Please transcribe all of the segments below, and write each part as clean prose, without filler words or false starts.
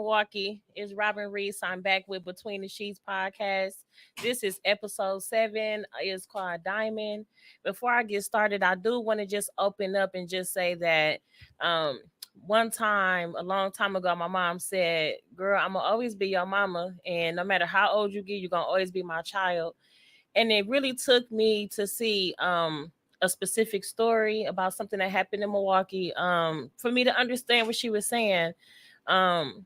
Milwaukee. It's Robin Reese. I'm back with Between the Sheets podcast. This is episode 7. It's called Diamond. Before I get started, I do want to just open up and just say that one time, a long time ago, my mom said, "Girl, I'm gonna always be your mama, and no matter how old you get, you're gonna always be my child." And it really took me to see a specific story about something that happened in Milwaukee for me to understand what she was saying. um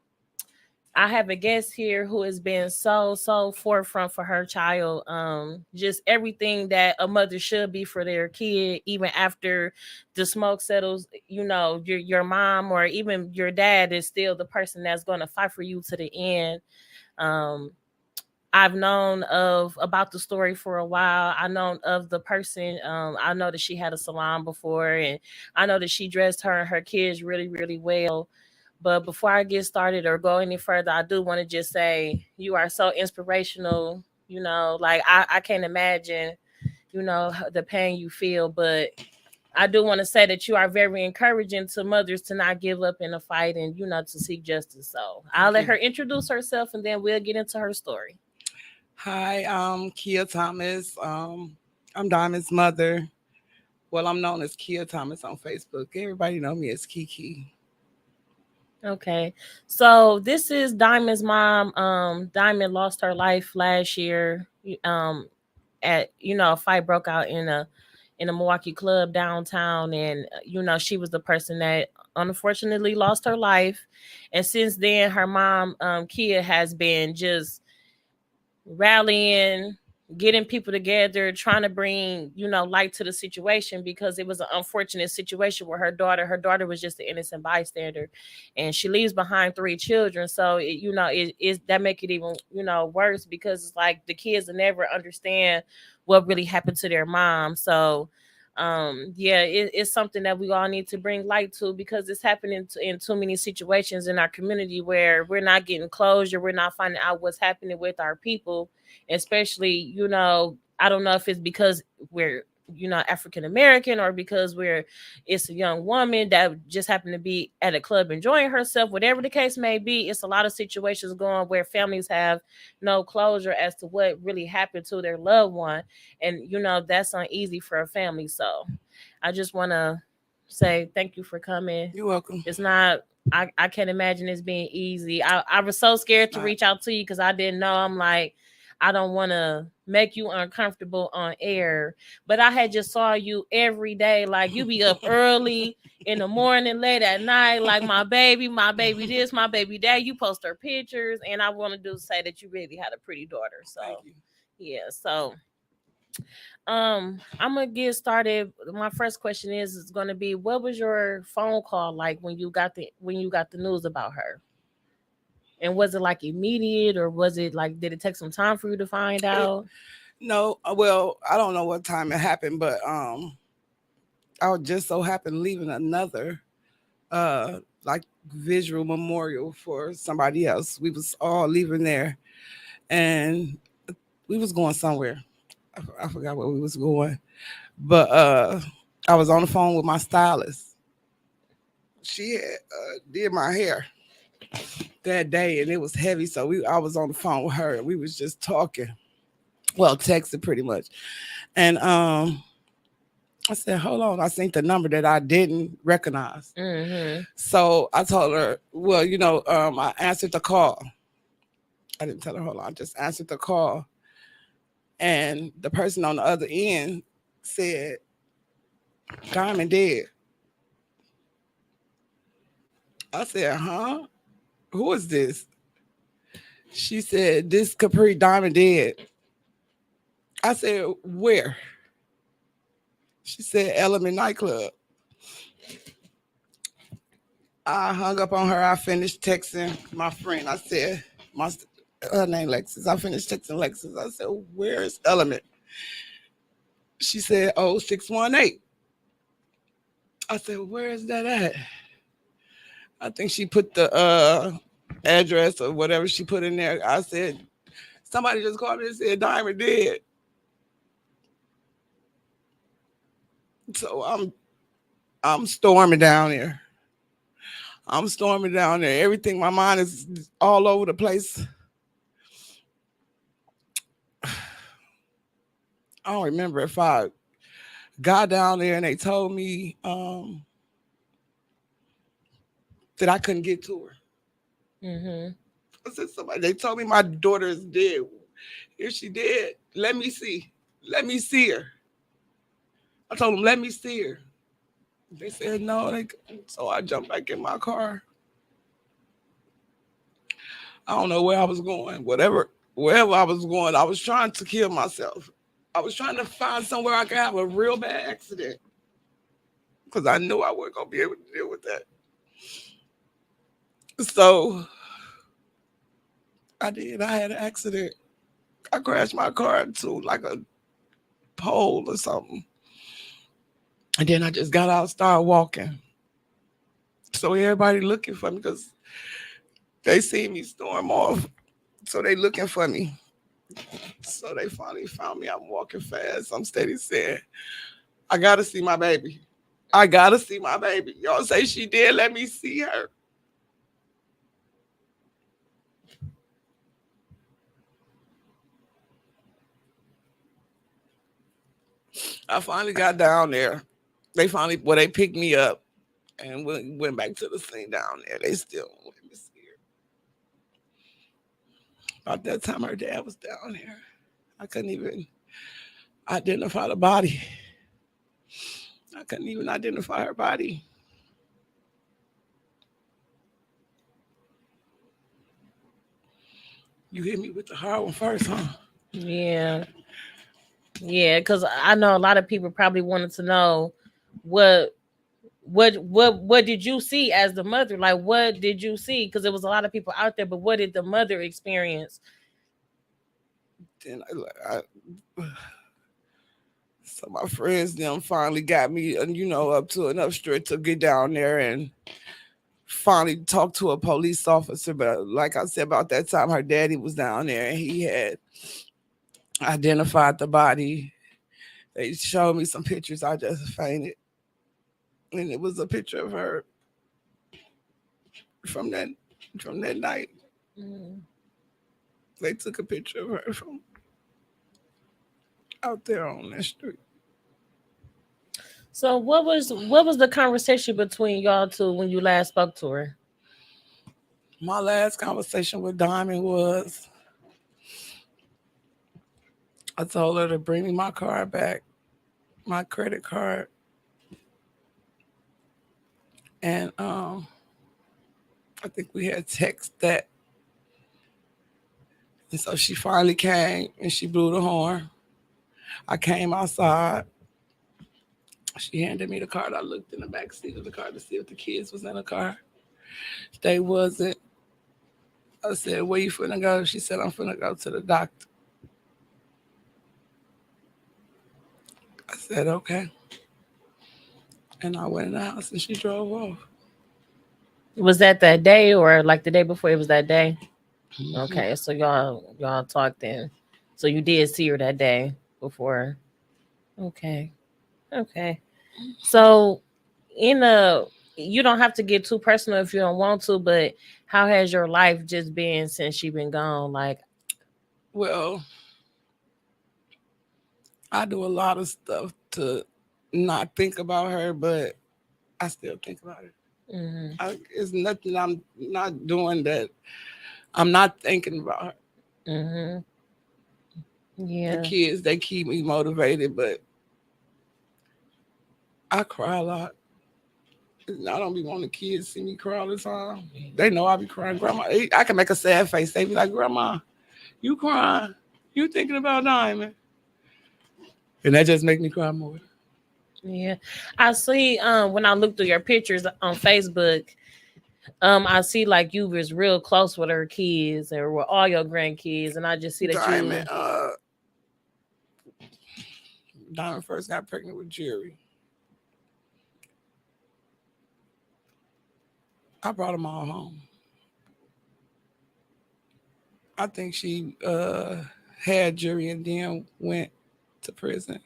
I have a guest here who has been so forefront for her child. Just everything that a mother should be for their kid, even after the smoke settles. You know, your mom or even your dad is still the person that's going to fight for you to the end. um I've known of about the story for a while. I know of the person. I know that she had a salon before, and I know that she dressed her and her kids really well. But before I get started or go any further, I do want to just say you are so inspirational. You know, like I can't imagine, the pain you feel, but I do want to say that you are very encouraging to mothers to not give up in a fight and, to seek justice. So I'll Thank let you. her introduce herself and then we'll get into her story. Hi, I'm Kia Thomas. I'm Diamond's mother. Well, I'm known as Kia Thomas on Facebook. Everybody know me as Kiki. Okay. So this is Diamond's mom. Diamond lost her life last year. At a fight broke out in a Milwaukee club downtown, and she was the person that unfortunately lost her life. And since then, her mom, Kia, has been just rallying, getting people together, trying to bring, light to the situation because it was an unfortunate situation where her daughter was just an innocent bystander, and she leaves behind 3 children. So it is that make it even, worse because it's like the kids will never understand what really happened to their mom. So yeah, it's something that we all need to bring light to because it's happening in too many situations in our community where we're not getting closure, we're not finding out what's happening with our people, especially, I don't know if it's because we're, African American, or because it's a young woman that just happened to be at a club enjoying herself. Whatever the case may be, it's a lot of situations going where families have no closure as to what really happened to their loved one, and that's uneasy for a family. So I just want to say thank you for coming. You're welcome. It's not, I can't imagine this being easy. I was so It's scared to not. reach out to you because I didn't know. I'm like, I don't want to make you uncomfortable on air, but I had just saw you every day. Like, you be up early in the morning, late at night, like my baby this, my baby that. You post her pictures, and I want to do say that you really had a pretty daughter. So Thank you. yeah. So I'm gonna get started. My first question is gonna be, what was your phone call like when you got the news about her? And was it like immediate, or was it like, did it take some time for you to find It, out? no, well, I don't know what time it happened, but I was just so happened leaving another like visual memorial for somebody else. We was all leaving there, and we was going somewhere. I forgot where we was going, but I was on the phone with my stylist. She had did my hair that day, and it was heavy, so I was on the phone with her, and we was just talking, well, texting pretty much, and I said, "Hold on," I seen the number that I didn't recognize, Mm-hmm. so I told her, "Well, I answered the call." I didn't tell her, "Hold on," I just answered the call, and the person on the other end said, "Diamond dead." I said, "Huh? Who is this?" She said, "This Capri Diamond dead." I said, "Where?" She said, "Element nightclub." I hung up on her. I finished texting my friend. I said, my her name Lexus. I finished texting Lexus. I said, "Where's Element?" She said, "Oh, 618." I said, "Where is that at?" I think she put the address or whatever she put in there. I said, "Somebody just called me and said Diamond dead." So I'm storming down here. I'm storming down there. Everything, my mind is all over the place. I don't remember if I got down there and they told me that I couldn't get to her. Mm-hmm. I said, somebody, they told me my daughter is dead. If she dead, let me see. Let me see her. I told them, let me see her. They said no. So I jumped back in my car. I don't know where I was going. Wherever I was going, I was trying to kill myself. I was trying to find somewhere I could have a real bad accident because I knew I wasn't gonna be able to deal with that. So I did. I had an accident. I crashed my car into like a pole or something. And then I just got out, started walking. So everybody looking for me because they see me storm off. So they looking for me. So they finally found me. I'm walking fast. I'm steady saying, I gotta see my baby. I gotta see my baby. Y'all say she did. Let me see her. I finally got down there. They picked me up and went back to the scene down there. They still won't let me see her. About that time, her dad was down there. I couldn't even identify the body. I couldn't even identify her body. You hit me with the hard one first, huh? Yeah. Yeah, because I know a lot of people probably wanted to know what what did you see as the mother? Like, what did you see? Because there was a lot of people out there, but what did the mother experience? Then so my friends them finally got me, up to enough strength to get down there and finally talk to a police officer. But like I said, about that time, her daddy was down there and he had identified the body. They showed me some pictures. I just fainted, and it was a picture of her from that from that night. Mm. They took a picture of her from out there on that street. So what was the conversation between y'all two when you last spoke to her? My last conversation with Diamond was I told her to bring me my card back, my credit card, and I think we had text that. And so she finally came and she blew the horn. I came outside. She handed me the card. I looked in the back seat of the car to see if the kids was in the car. They wasn't. I said, where you finna go? She said, I'm finna go to the doctor. I said, okay. And I went in the house and she drove off. Was that day or like the day before? It was that day. Mhm. Okay, so y'all talked then. So you did see her that day before. Okay, okay. So in a you don't have to get too personal if you don't want to, but how has your life just been since she been gone? Like, Well, I do a lot of stuff to not think about her, but I still think about her. mm-hmm, It's nothing I'm not doing that I'm not thinking about her. mm-hmm, The yeah, kids, they keep me motivated, but I cry a lot. I don't be wanting the kids to see me cry all the time. They know I be crying. Grandma, I can make a sad face. They be like, Grandma, you crying. You thinking about Diamond. And that just make me cry more. yeah. I see. When I look through your pictures on Facebook, I see like you was real close with her kids or with all your grandkids, and I just see that Diamond, you. Diamond first got pregnant with Jerry. I brought them all home. I think she had Jerry and then went to prison.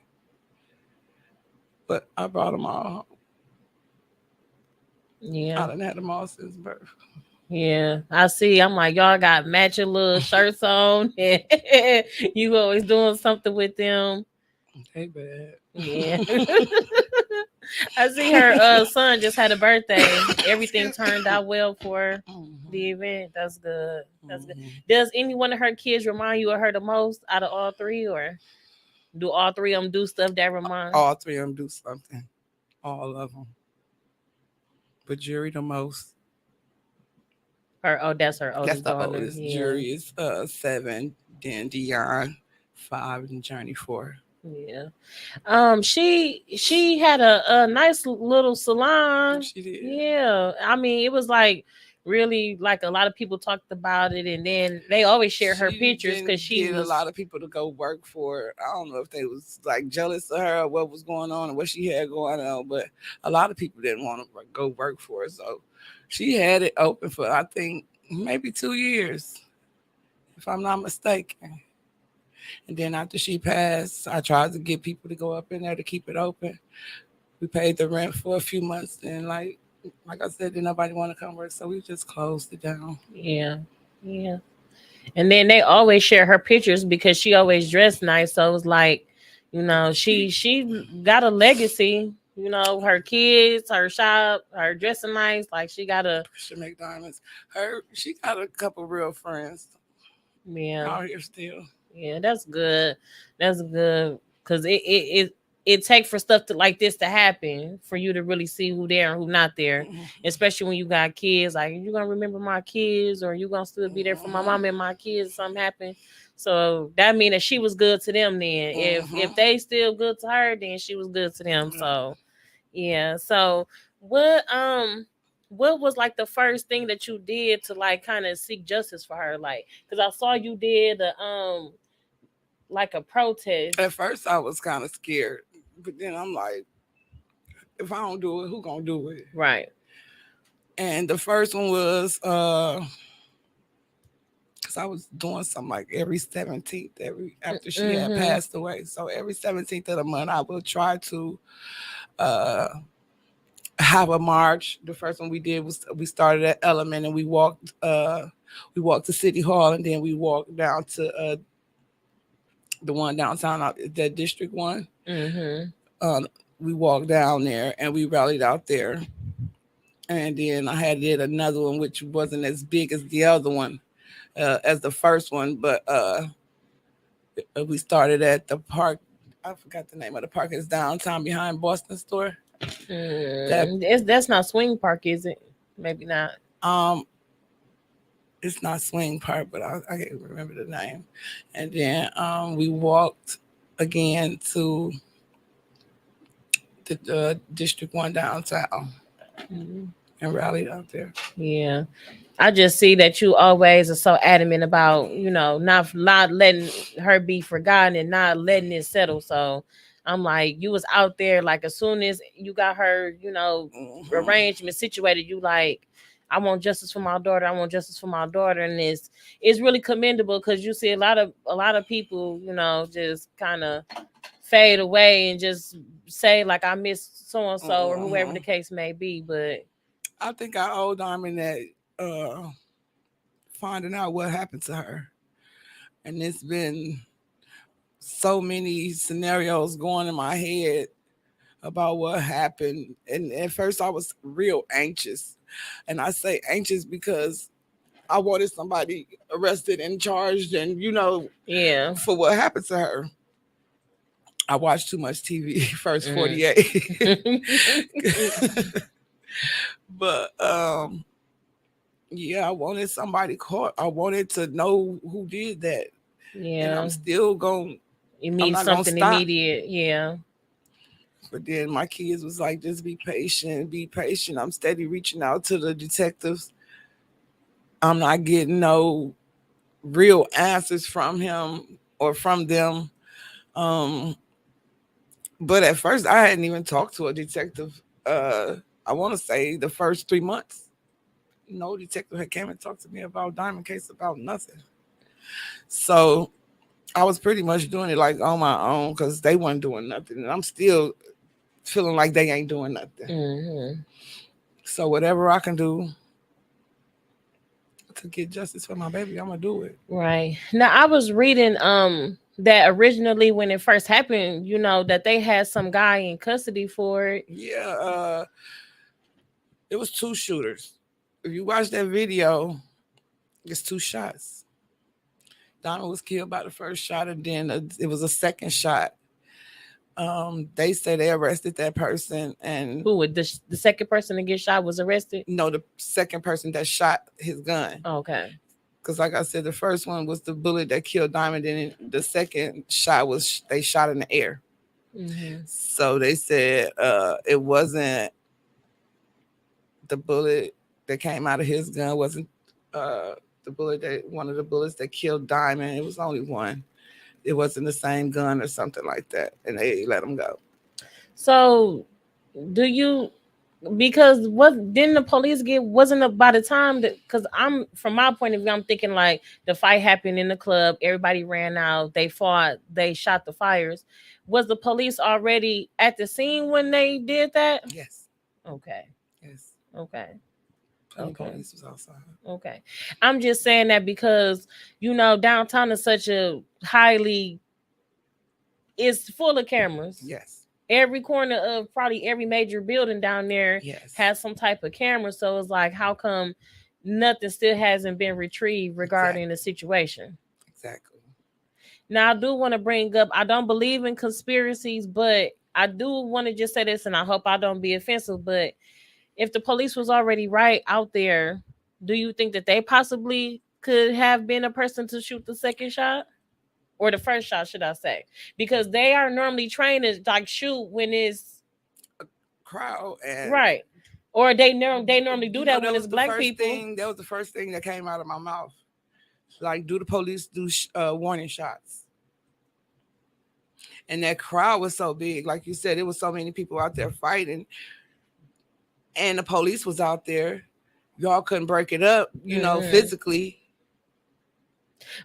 But I brought them all home. Yeah. I done had them all since birth. Yeah, I see. I'm like, y'all got matching little shirts on. You always doing something with them. They bad. Yeah. I see her son just had a birthday. Everything turned out well for the event. That's good. That's good. Does any one of her kids remind you of her the most out of all three, or do all three of them do stuff that remind All three of them do something. All of them. But Jury the most. her? Oh, that's her That's oldest the daughter. oldest. Yeah. Jury is 7, then Dion 5, and Journey 4. Yeah. She had a nice little salon. She did. Yeah. I mean, it was like really like a lot of people talked about it, and then they always share her She pictures didn't because she get was a lot of people to go work for her. I don't know if they was like jealous of her or what was going on and what she had going on, but a lot of people didn't want to go work for her. So she had it open for I think maybe 2 years, if I'm not mistaken. And then after she passed, I tried to get people to go up in there to keep it open. We paid the rent for a few months, and like I said, did nobody want to come work, so we just closed it down. yeah. Yeah. And then they always share her pictures because she always dressed nice. So it was like, she got a legacy. Her kids, her shop, her dressing nice. Like she got a She make diamonds. She got a couple real friends yeah. out here still. Yeah, that's good. That's good because it take for stuff to like this to happen for you to really see who there and who not there, especially when you got kids. Like you gonna remember my kids, or you gonna still be there for my mom and my kids. If something happened, so that mean that she was good to them. Then if they still good to her, then she was good to them. So yeah. So what what was like the first thing that you did to like kind of seek justice for her? Like, because I saw you did like a protest. At first, I was kind of scared, but then I'm like, if I don't do it, who gonna do it? Right. And the first one was because I was doing something like every 17th, after she had passed away. So every 17th of the month, I will try to have a march. The first one we did was we started at Element and we walked to City Hall, and then we walked down to the one downtown, that District 1. We walked down there and we rallied out there. And then I did another one, which wasn't as big as the other one, as the first one, but we started at the park. I forgot the name of the park. It's downtown behind Boston store. That's not Swing Park, is it? Maybe not. It's not Swing Park, but I can't remember the name. And then we walked again to the District 1 downtown and rallied out there. Yeah. I just see that you always are so adamant about, not letting her be forgotten and not letting it settle. So I'm like, you was out there, like as soon as you got her, arrangement situated, you like, I want justice for my daughter. I want justice for my daughter. And it's really commendable because you see a lot of people, just kind of fade away and just say like I miss so and so or whoever the case may be. But I think I owe Diamond that finding out what happened to her. And it's been so many scenarios going in my head about what happened. And at first I was real anxious. And I say anxious because I wanted somebody arrested and charged and, for what happened to her. I watched too much TV, First 48. But yeah, I wanted somebody caught. I wanted to know who did that. Yeah. And I'm still going. It means something immediate. Yeah. But then my kids was like, just be patient, be patient. I'm steady reaching out to the detectives. I'm not getting no real answers from him or from them. But at first I hadn't even talked to a detective. I want to say the first 3 months. No detective had came and talked to me about Diamond case about nothing. So I was pretty much doing it like on my own because they weren't doing nothing. And I'm still feeling like they ain't doing nothing. So whatever I can do to get justice for my baby, I'm gonna do it. Right. Now I was reading that originally when it first happened, that they had some guy in custody for it. Yeah, it was two shooters. If you watch that video, it's two shots. Donald was killed by the first shot, and then it was a second shot. They say they arrested that person, and Who would the second person to get shot was arrested? no, the second person that shot his gun. Okay. Because, like I said, the first one was the bullet that killed Diamond, and the second shot was they shot in the air. Mm-hmm. So they said it wasn't the bullet that came out of his gun, wasn't the bullet that one of the bullets that killed Diamond. It was only one. It wasn't the same gun or something like that, and they let him go. So, do you? Because what didn't the police get? Wasn't by the time that? Because I'm from my point of view, I'm thinking like the fight happened in the club. Everybody ran out. They fought. They shot the fires. Was the police already at the scene when they did that? Yes. Okay. Yes. Okay. The Okay. police was outside. Okay. I'm just saying that because downtown is such a it's full of cameras. Yes. Every corner of probably every major building down there has some type of camera. So it's like, how come nothing still hasn't been retrieved regarding the situation? Exactly. Now, I do want to bring up, I don't believe in conspiracies, but I do want to just say this, and I hope I don't be offensive, but if the police was already right out there, do you think that they possibly could have been a person to shoot the second shot? Or the first shot, should I say? Because they are normally trained to like shoot when it's a crowd, and right, or they normally do that when it's black people. That was the first thing that came out of my mouth. Like, do the police do warning shots? And that crowd was so big, like you said, it was so many people out there fighting, and the police was out there. Y'all couldn't break it up, physically.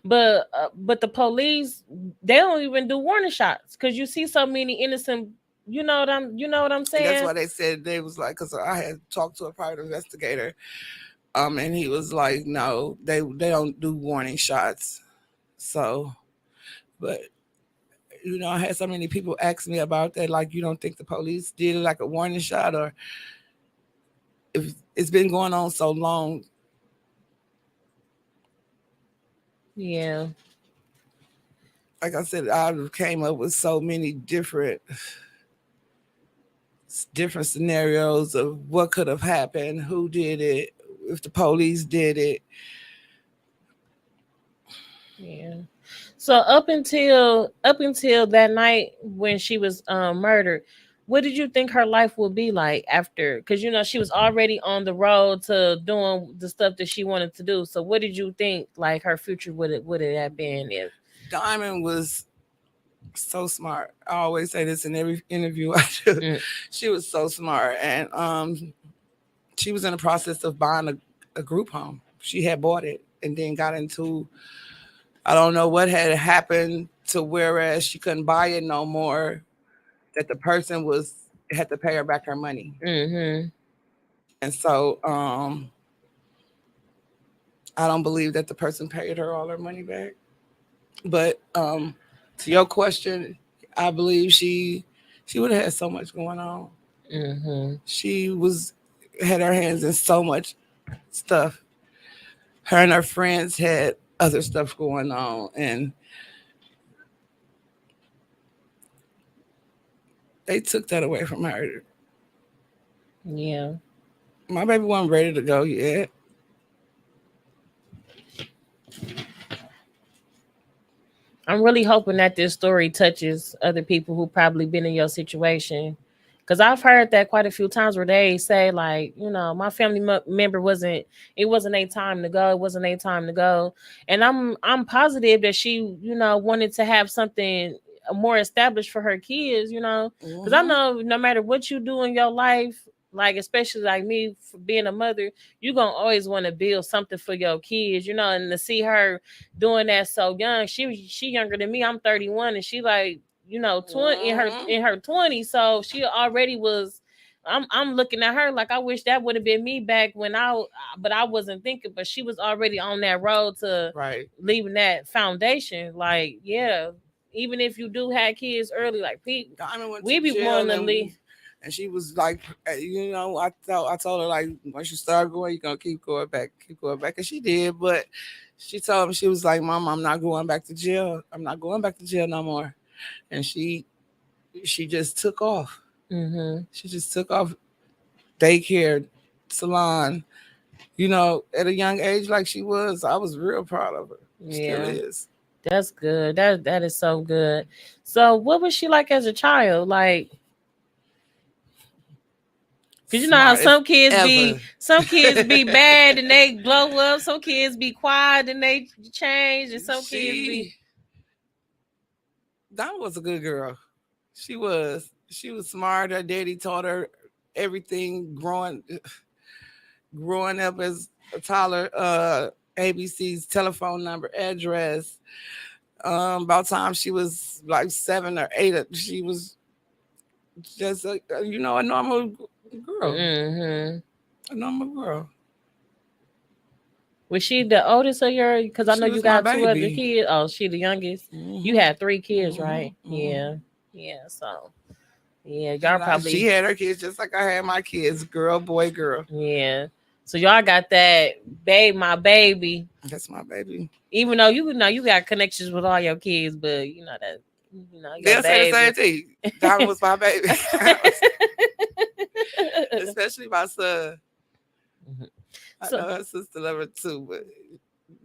But the police, they don't even do warning shots because you see so many innocent. You know what I'm saying? And that's why they said they was like, because I had talked to a private investigator, and he was like, no, they don't do warning shots. So, but I had so many people ask me about that, like, you don't think the police did it like a warning shot, or if it's been going on so long. Yeah. Like I said, I came up with so many different scenarios of what could have happened, who did it, if the police did it. Yeah. So up until that night when she was murdered, what did you think her life would be like after? Because she was already on the road to doing the stuff that she wanted to do. So what did you think like her future would it have been if Diamond was so smart? I always say this in every interview I do. She was so smart, and she was in the process of buying a group home. She had bought it and then got into, I don't know what had happened to whereas she couldn't buy it no more, that the person had to pay her back her money. Mm-hmm. And so I don't believe that the person paid her all her money back. But to your question, I believe she would have had so much going on. Mm-hmm. She had her hands in so much stuff. Her and her friends had other stuff going on, and they took that away from her. Yeah. My baby wasn't ready to go yet. I'm really hoping that this story touches other people who probably been in your situation. Because I've heard that quite a few times where they say, like, my family member wasn't a time to go. It wasn't a time to go. And I'm positive that she, wanted to have something more established for her kids, because I know no matter what you do in your life, like, especially like me for being a mother, you're going to always want to build something for your kids, and to see her doing that so young, she younger than me. I'm 31 and she like, 20 in her 20s, so she already was I'm looking at her like I wish that would have been me back when but I wasn't thinking. But she was already on that road to Right. leaving that foundation. Like, yeah, even if you do have kids early, like Pete, Diamond went we to be jail wanting to leave. and she was like, I told her like, once you start going, you're gonna keep going back, and she did. But she told me, she was like, Mom, I'm not going back to jail. I'm not going back to jail no more. And she just took off. Mm-hmm. She just took off daycare, salon, at a young age like she was. I was real proud of her. Still Yeah, is. that's good. That is so good. So, what was she like as a child? Like, cause you know how Smart as ever. some kids be bad and they glow up. Some kids be quiet and they change, and some kids be. Donna was a good girl. She was. She was smart. Her daddy taught her everything growing up as a toddler. ABC's telephone number, address. About time she was like 7 or 8, she was just a normal girl. Mm-hmm. A normal girl. Was she the oldest of your? Because I know She you was my got two other baby. kids. Oh, she the youngest. Mm-hmm. You had 3 kids, Mm-hmm. right? Mm-hmm. Yeah. So, yeah, y'all probably. She had her kids just like I had my kids. Girl, boy, girl. Yeah. So y'all got that my baby. That's my baby. Even though you got connections with all your kids, but They'll say the same thing. Diamond was my baby. Especially my son. I know her sister love her too, but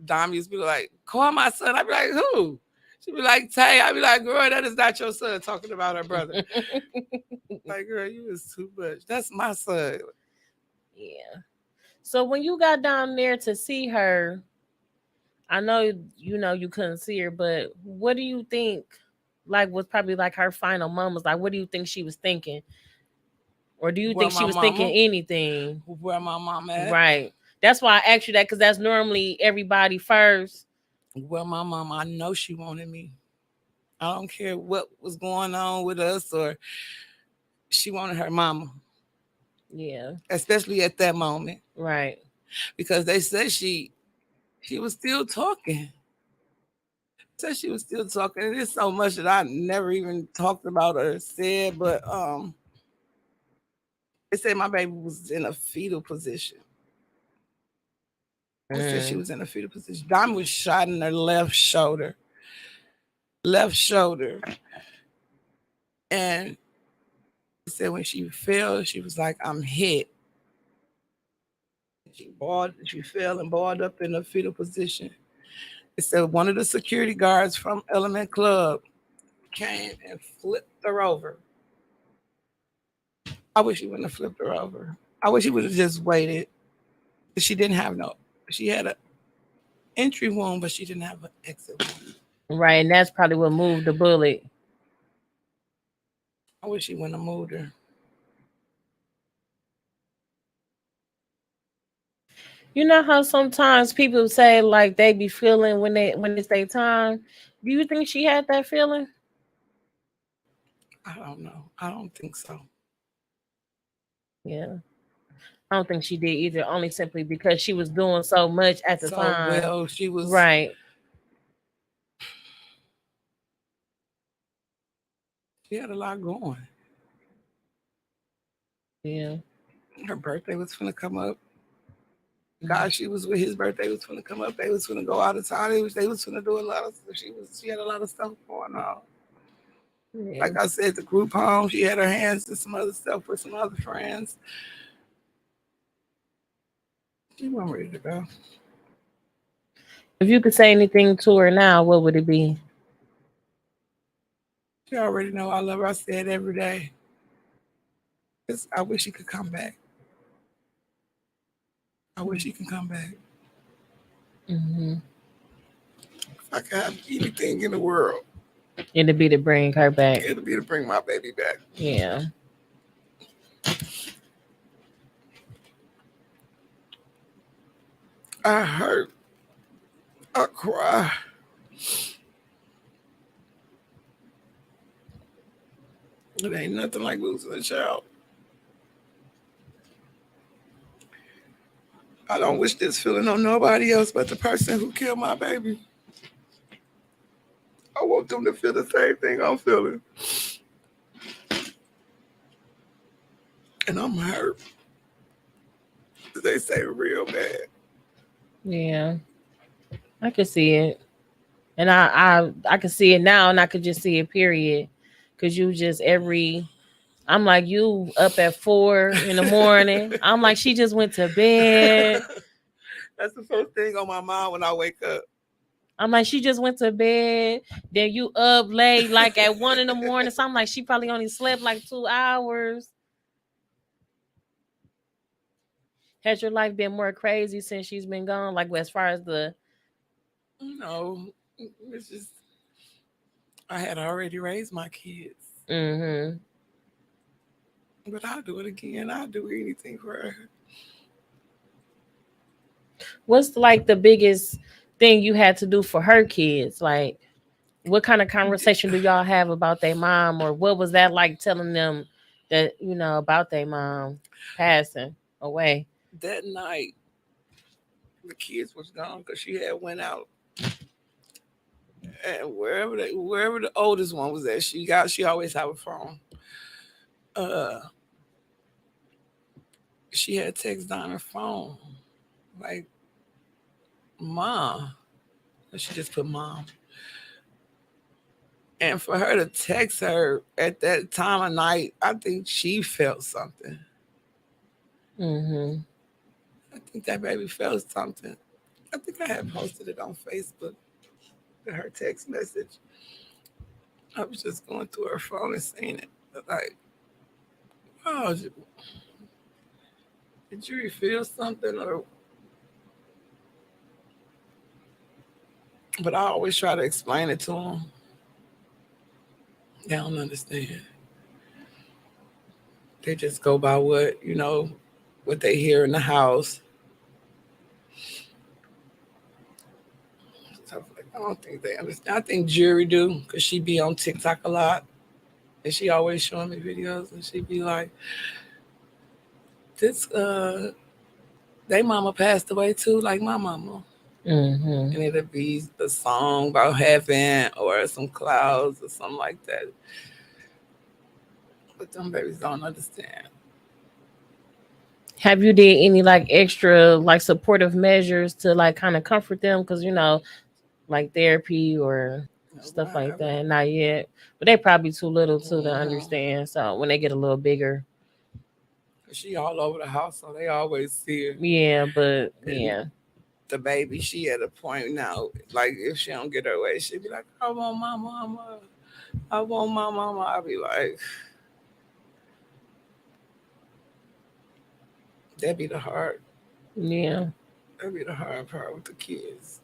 Dom used to be like, call my son. I'd be like, who? She'd be like, Tay. I'd be like, girl, that is not your son, talking about her brother. Like, girl, you was too much. That's my son. Yeah. So when you got down there to see her, I know you couldn't see her, but what do you think like was probably like her final moments? Like, what do you think she was thinking? Or do you think she was thinking anything? Where my mom at? Right. That's why I asked you that, because that's normally everybody first. Well, my mom, I know she wanted me. I don't care what was going on with us, or she wanted her mama. Yeah. Especially at that moment. Right. Because they said she was still talking. Said she was still talking. And there's so much that I never even talked about or said, but they said my baby was in a fetal position. They said she was in a fetal position. Diamond was shot in her left shoulder. And they said when she fell, she was like, I'm hit. She fell and balled up in a fetal position. It said one of the security guards from Element Club came and flipped her over. I wish he wouldn't have flipped her over. I wish he would have just waited. She didn't have she had an entry wound, but she didn't have an exit wound. Right, and that's probably what moved the bullet. I wish he wouldn't have moved her. You know how sometimes people say like they be feeling when it's their time. Do you think she had that feeling? I don't know. I don't think so. Yeah. I don't think she did either, only simply because she was doing so much at the time. Well, she was right. She had a lot going. Yeah. Her birthday was finna come up. God, she was with his birthday was finna come up. They was finna go out of town. They was finna do a lot of stuff. She had a lot of stuff going on. Yeah. Like I said, the group home, she had her hands to some other stuff with some other friends. She wasn't ready to go. If you could say anything to her now, what would it be? She already know I love her. I say it every day. I wish she could come back. I wish she could come back. Mm-hmm. If I could have anything in the world, it'd be to bring her back. It'd be to bring my baby back. Yeah. I hurt. I cry. It ain't nothing like losing a child. I don't wish this feeling on nobody else but the person who killed my baby. I want them to feel the same thing I'm feeling. And I'm hurt. They say real bad. Yeah, I can see it. And I can see it now, and I could just see it. Period. Cause you just I'm like you up at 4 in the morning. I'm like she just went to bed. That's the first thing on my mind when I wake up. I'm like she just went to bed. Then you up late, like at 1 in the morning. So I'm like she probably only slept like 2 hours. Has your life been more crazy since she's been gone? Like as far as the No, it's just I had already raised my kids, mm-hmm. but I'll do it again. I'll do anything for her. What's like the biggest thing you had to do for her kids? Like what kind of conversation do y'all have about their mom, or what was that like telling them that about their mom passing away? That night, the kids was gone because she had went out, and wherever the oldest one was at, she always have a phone. Uh, she had text on her phone like mom. She just put mom. And for her to text her at that time of night, I think she felt something. Mm-hmm. I think that baby felt something. I think I had posted it on Facebook, her text message. I was just going through her phone and seeing it. Like, oh, did you feel something? But I always try to explain it to them. They don't understand. They just go by what they hear in the house. Stuff like I don't think they understand. I think Jury do because she be on TikTok a lot, and she always showing me videos, and she be like, "This they mama passed away too, like my mama." Mm-hmm. And it'll be the song about heaven or some clouds or something like that. But them babies don't understand. Have you did any like extra like supportive measures to like kind of comfort them? Because like therapy or No, stuff I like haven't. that. Not yet, but they probably too little too to Mm-hmm. understand. So when they get a little bigger, She all over the house, so they always see her. yeah. But And yeah, the baby, she at a point now, like if she don't get her way, she be like, I want my mama. I want my mama. I be like, that be the hard, yeah. that be the hard part with the kids.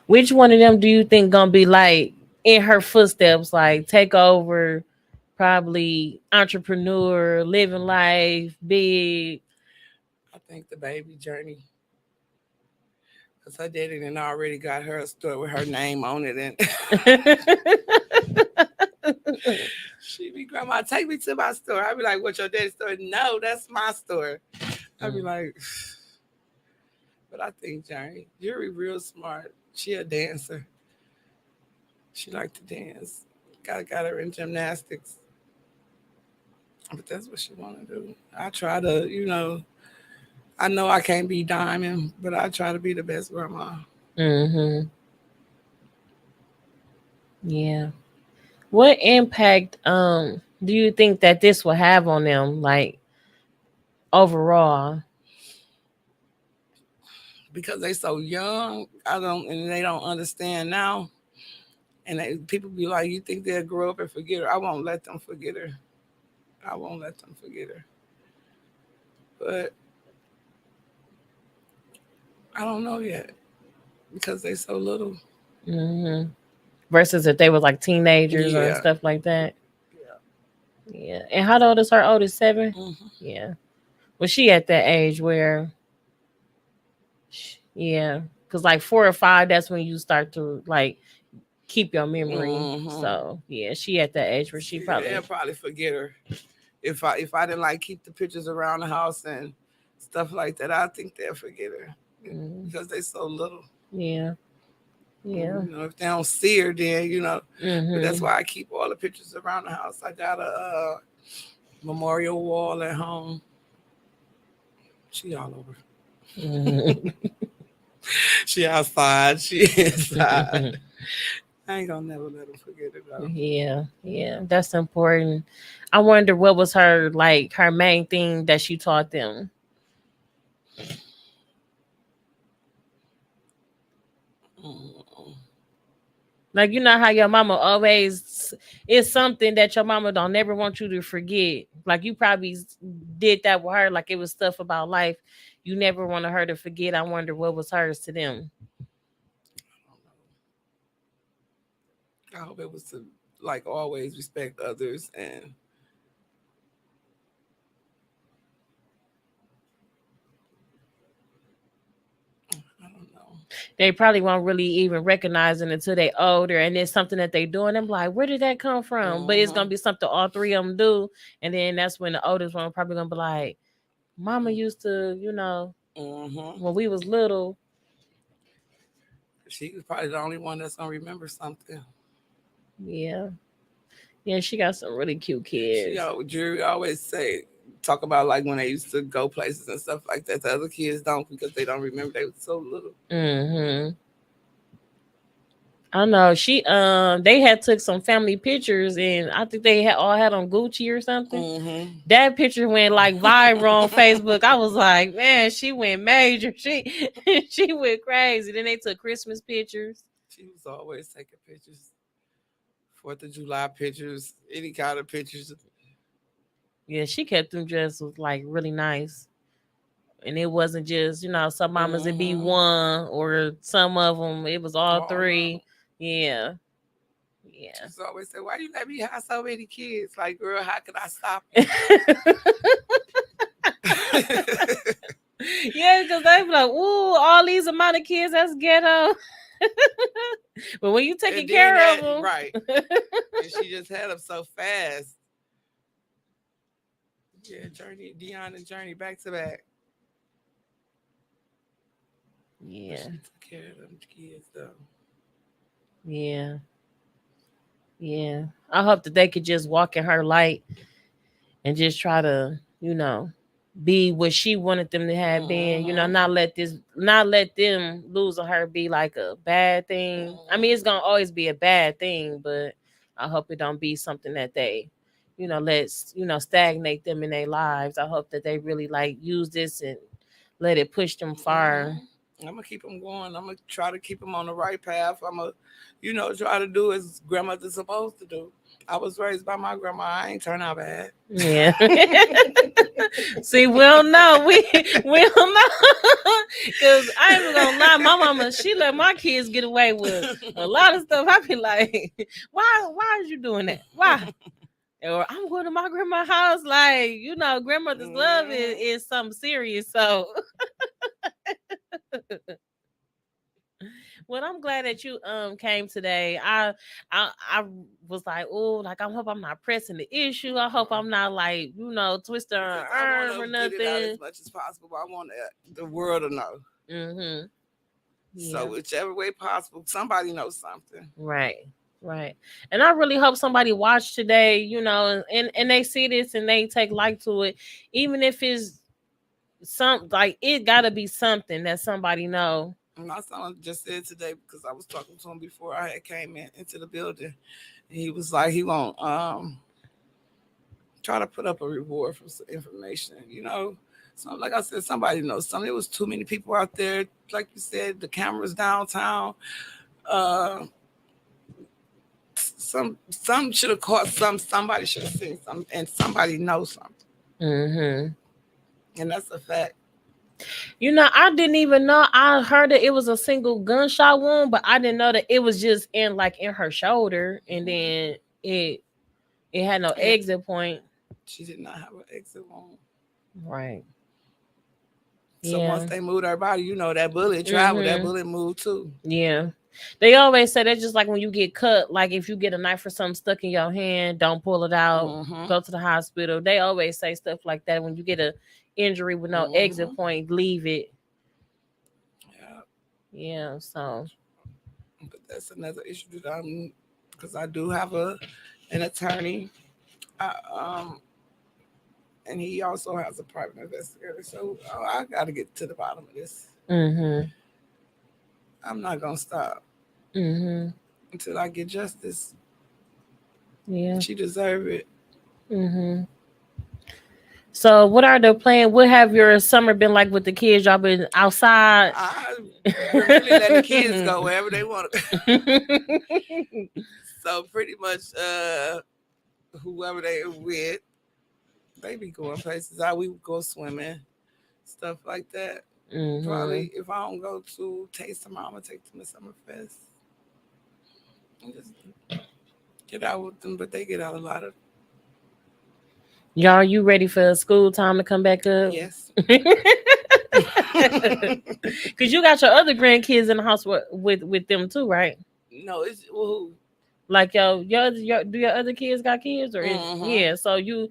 Which one of them do you think gonna be like in her footsteps, like take over, probably entrepreneur, living life big? I think the baby journey, because her daddy done already got her a store with her name on it. And she be, Grandma, take me to my store. I be like, what's your daddy's store? No, that's my store. I be like, but I think Jerry real smart. She a dancer. She like to dance. Got her in gymnastics. But that's what she want to do. I try to, I know I can't be Diamond, but I try to be the best grandma. Mm-hmm. Yeah. What impact do you think that this will have on them, like overall? Because they so young, and they don't understand now. And people be like, you think they'll grow up and forget her? I won't let them forget her. I won't let them forget her. But I don't know yet because they so little. Hmm. Versus if they were like teenagers or Yeah. stuff like that. Yeah. Yeah. And how old is her oldest? 7? Hmm. Yeah. Was she at that age where, yeah, because like 4 or 5, that's when you start to like keep your memory. Hmm. So yeah, she at that age where she Yeah, they'll probably. probably forget her if I didn't like keep the pictures around the house and stuff like that, I think they'll forget her Mm. because they so little. Yeah. Yeah. You know, if they don't see her, then you know. But that's Mm-hmm. why I keep all the pictures around the house. I got a memorial wall at home. She all over. Mm-hmm. She outside. She inside. I ain't gonna never let them forget it though. Yeah, yeah, that's important. I wonder what was her like her main thing that she taught them. Mm. Like you know how your mama always it's something that your mama don't never want you to forget. Like you probably did that with her. Like it was stuff about life you never wanted her to forget. I wonder what was hers to them. I hope it was to like always respect others and I don't know. They probably won't really even recognize it until they older, and it's something that they do, and I'm like, where did that come from? But it's gonna Mm-hmm. be something all three of them do, and then that's when the oldest one probably gonna be like, Mama used to, Mm-hmm. when we was little. She was probably the only one that's gonna remember something. Yeah, yeah, she got some really cute She kids. Jerry always say talk about like when they used to go places and stuff like that. The other kids don't because they don't remember they were so little. Mm-hmm. I know they had took some family pictures, and I think they had all had on Gucci or something. Mm-hmm. That picture went like viral on Facebook. I was like, man, she went major. She she went crazy. Then they took Christmas pictures. She was always taking pictures. 4th of July pictures, any kind of pictures. Yeah, she kept them just like really nice. And it wasn't just, some mamas it be Mm-hmm. one or some of them. It was all All of them. three. Yeah. She Yeah. used to always say, "Why you let me have so many kids?" Like, girl, how could I stop you? Yeah, because they be like, ooh, all these amount of kids, that's ghetto. But when you taking And then care that of them, right, and she just had them so fast. Yeah, Journey, Dion and Journey back to back. But yeah, she took care of them kids though. yeah, yeah. I hope that they could just walk in her light and just try to, be what she wanted them to have been. Mm-hmm. Not let them losing her be like a bad thing. I mean, it's Mm-hmm. gonna always be a bad thing, but I hope it don't be something that they, let's stagnate them in their lives. I hope that they really like use this and let it push them far. Mm-hmm. I'm gonna keep them going. I'm gonna try to keep them on the right path. I'm gonna, try to do as grandmother's supposed to do. I was raised by my grandma. I ain't turn out bad. Yeah. See, we don't know. We don't know. Cause I ain't even gonna lie, my mama, she let my kids get away with a lot of stuff. I be like, why is you doing that? Why? Or I'm going to my grandma's house. Like, grandmother's love is something serious. So well, I'm glad that you came today. I was like, oh, like I hope I'm not pressing the issue. I hope I'm not like, twisting her Because I want arm or to get it out nothing. as much as possible. I want the world to know. Mm-hmm. So Yeah. whichever way possible, somebody knows something. Right. Right. And I really hope somebody watched today, and they see this and they take like to it, even if it's like it gotta be something that somebody know. And my son just said today because I was talking to him before I had came into the building. And he was like, he won't try to put up a reward for some information, So like I said, somebody knows something. There was too many people out there. Like you said, the cameras downtown. Uh, some should have caught some. Somebody should have seen something, and somebody knows something, Mm-hmm. and that's a fact. I didn't even know. I heard that it was a single gunshot wound, but I didn't know that it was just in her shoulder, and then it had no And exit point. she did not have an exit wound. Right. So once Yeah. they moved her body, that bullet traveled. That Mm-hmm. bullet moved too. Yeah. They always say that's just like when you get cut. Like if you get a knife or something stuck in your hand, don't pull it out. Mm-hmm. Go to the hospital. They always say stuff like that. When you get a injury with no exit Mm-hmm. point, leave it. Yeah, Yeah. So. but that's another issue that I'm, because I do have an attorney, I, and he also has a private investigator. So I got to get to the bottom of this. Mhm. I'm not gonna stop Mhm. until I get justice. Yeah. She deserve it. Mhm. So, what are the plans? What have your summer been like with the kids? Y'all been outside? I've been really letting the kids go wherever they want to. So pretty much, whoever they with, they be going places. We would go swimming, stuff like that. Mhm. Probably if I don't go to Taste Tomorrow, I'm gonna take them to Summerfest and just get out with them. But they get out a lot of Y'all, you ready for school time to come back up? yes. Cause you got your other grandkids in the house with them too, right? No, it's well, Like your do your other kids got kids or mm-hmm. yeah? So you,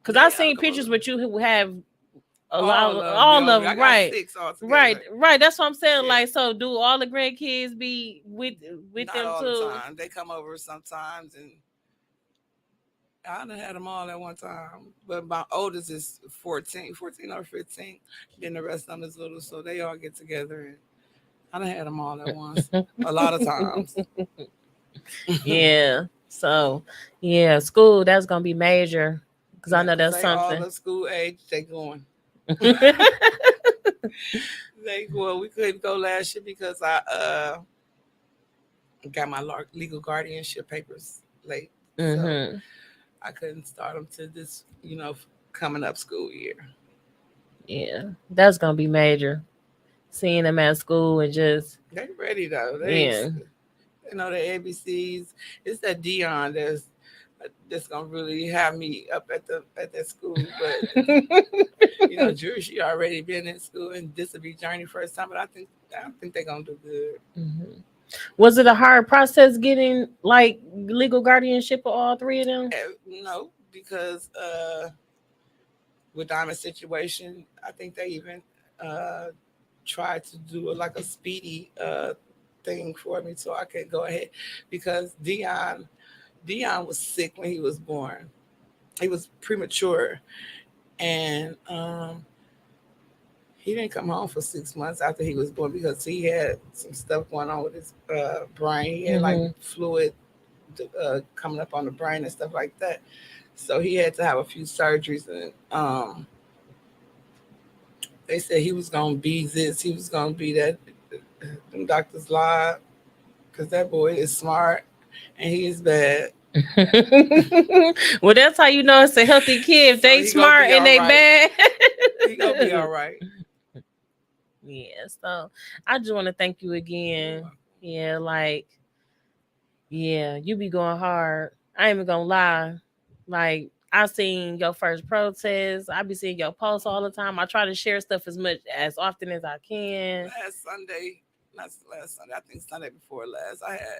cause I They have a seen couple pictures of with you who have a lot, all of all them. of I them, got right? 6 Right, altogether. right. That's what I'm saying. Yeah, Like, so do all the grandkids be with not them all the too? time. They come over sometimes, and I done had them all at one time. But my oldest is 14, 14 or 15. Then the rest of them is little, so they all get together, and I done had them all at once. A lot of times. Yeah. So, yeah, school that's gonna be major because I Yeah, know because that's they all something. of school age. They going. They well, we couldn't go last year because I got my legal guardianship papers late, so Mhm. I couldn't start them to this, coming up school year. Yeah, that's gonna be major. Seeing them at school and just They ready though. yeah. They know the ABCs. It's that Dion that's gonna really have me up at that school. But Drew, she already been in school, and this will be Journey first time. But I think they're gonna do good. Mhm. Was it a hard process getting like legal guardianship of all three of them? No, because with Diamond's situation, I think they even uh, tried to do like a speedy thing for me so I could go ahead because Dion was sick when he was born. He was premature, and he didn't come home for 6 months after he was born because he had some stuff going on with his brain. He had like Mhm. fluid coming up on the brain and stuff like that. So he had to have a few surgeries, and they said he was gonna be this, he was gonna be that. Them doctors lied because that boy is smart and he is bad. Well, that's how you know it's a healthy kid. If So they he gonna smart be and all they right. bad. He gonna be all right. Yeah. So I just want to thank you again. Yeah, like yeah, you be going hard. I ain't even gonna lie. Like I seen your first protest. I be seeing your posts all the time. I try to share stuff as often as I can. Last Sunday, not last Sunday, I think Sunday before last, I had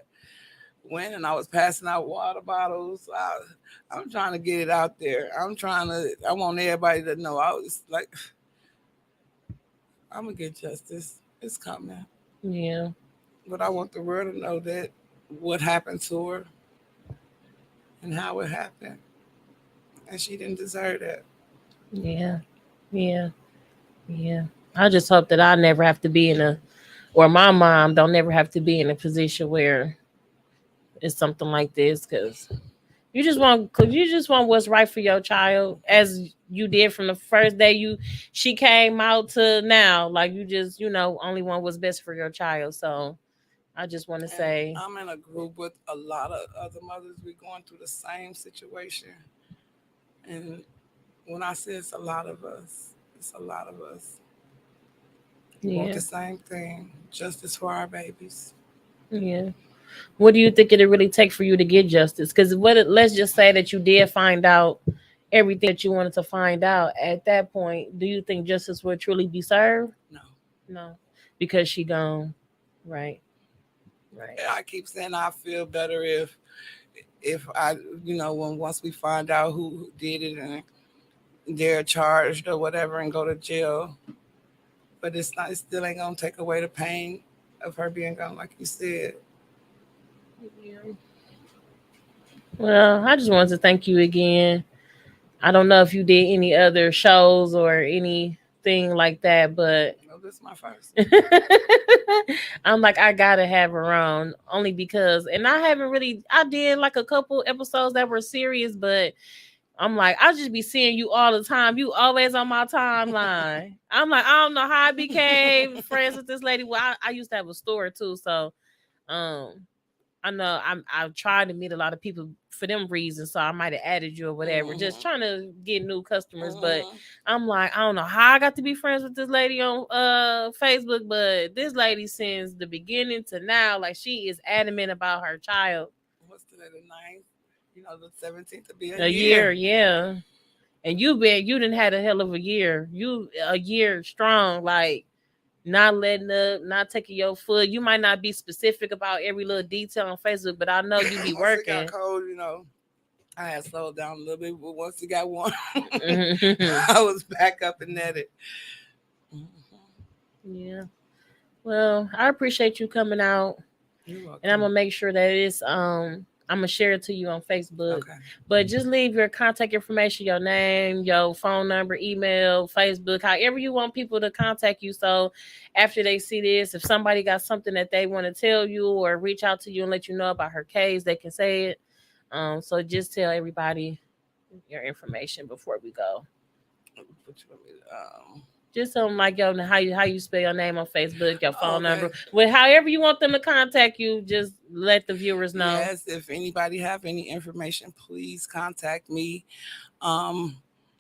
went and I was passing out water bottles. I'm trying to get it out there. I want everybody to know. I was like, I'm gonna get justice. It's coming. Yeah. But I want the world to know that what happened to her and how it happened. And she didn't deserve that. Yeah. Yeah. Yeah. I just hope that I never have to be in a or my mom don't never have to be in a position where it's something like this because you just want what's right for your child as you did from the first day she came out to now. Like you just, only want what's best for your child. So I just want to And say, I'm in a group with a lot of other mothers. We're going through the same situation. And when I say it's a lot of us, it's a lot of us. We want yeah, the same thing, justice for our babies. yeah. What do you think it'd really take for you to get justice? Because let's just say that you did find out everything that you wanted to find out. At that point, do you think justice would truly be served? No, No, because she gone, right? Right. And I keep saying I feel better if I, once we find out who did it and they're charged or whatever and go to jail. But it's not. It still ain't gonna take away the pain of her being gone, like you said. Yeah. Well, I just wanted to thank you again. I don't know if you did any other shows or anything like that, but No, this is my first. I'm like, I gotta have her on only because, and I haven't really, I did like a couple episodes that were serious, but I'm like, I'll just be seeing you all the time. You always on my timeline. I'm like, I don't know how I became friends with this lady. Well, I used to have a store too, so um, I know I've tried to meet a lot of people for them reasons, so I might have added you or whatever, just trying to get new customers. But I'm like, I don't know how I got to be friends with this lady on Facebook, but this lady since the beginning to now, like she is adamant about her child. What's today, the 9th? The 17th to be A year, yeah. And you didn't had a hell of a year. You a year strong, like not letting up, not taking your foot. You might not be specific about every little detail on Facebook, but I know you be working. Once it got cold, I had slowed down a little bit, but once it got warm, I was back up and at it. Yeah. Well, I appreciate you coming out. You're welcome. And I'm gonna make sure that it's I'm gonna share it to you on Facebook. Okay. But just leave your contact information, your name, your phone number, email, Facebook, however you want people to contact you. So after they see this, if somebody got something that they want to tell you or reach out to you and let you know about her case, they can say it. So just tell everybody your information before we go. Just tell them like how you spell your name on Facebook, your phone number, well, however you want them to contact you. Just let the viewers know. Yes, if anybody have any information, please contact me.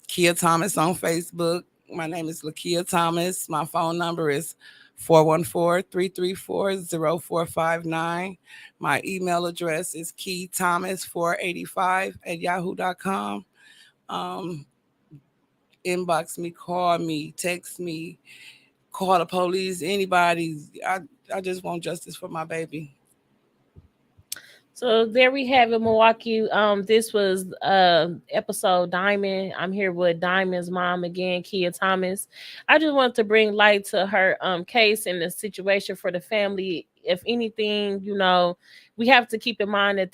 Kia Thomas on Facebook. My name is Lakia Thomas. My phone number is 414-334-0459. My email address is keythomas485@yahoo.com. Inbox me, call me, text me, call the police, anybody. I just want justice for my baby. So there we have it, Milwaukee. This was episode Diamond. I'm here with Diamond's mom again, Kia Thomas. I just wanted to bring light to her case and the situation for the family. If anything, we have to keep in mind that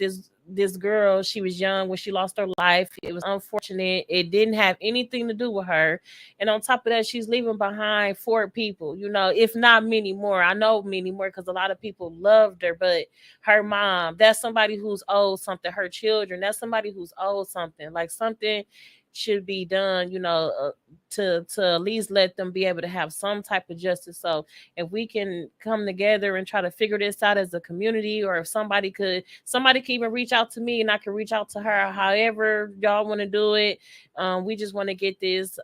this girl, she was young when she lost her life. It was unfortunate. It didn't have anything to do with her. And on top of that, she's leaving behind 4 people, if not many more. I know many more because a lot of people loved her, but her mom, that's somebody who's owed something. Her children, that's somebody who's owed something. Like something should be done, to at least let them be able to have some type of justice. So if we can come together and try to figure this out as a community, or if somebody could even reach out to me and I can reach out to her, however y'all want to do it. We just want to get this,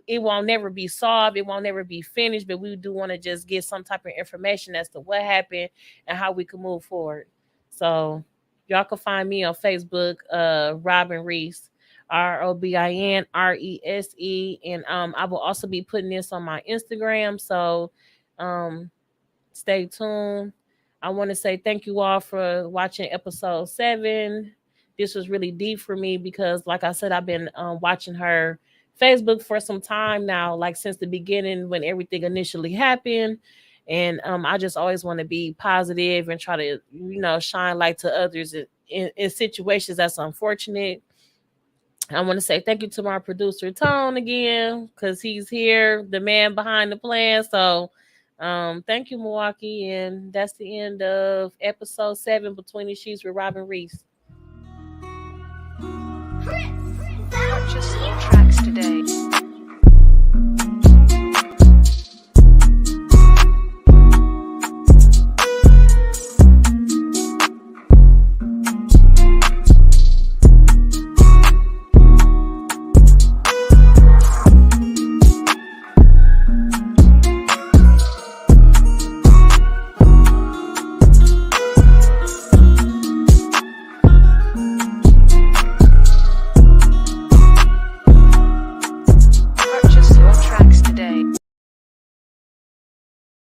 it won't never be solved, it won't never be finished, but we do want to just get some type of information as to what happened and how we can move forward. So y'all can find me on Facebook, Robin Reese, ROBINRESE, and I will also be putting this on my Instagram, so stay tuned. I want to say thank you all for watching episode 7. This was really deep for me because, like I said, I've been watching her Facebook for some time now, like since the beginning when everything initially happened. And I just always want to be positive and try to, shine light to others in situations that's unfortunate. I want to say thank you to my producer Tone again, because he's here, the man behind the plan. So thank you, Milwaukee. And that's the end of episode 7, Between the Sheets with Robin Reese.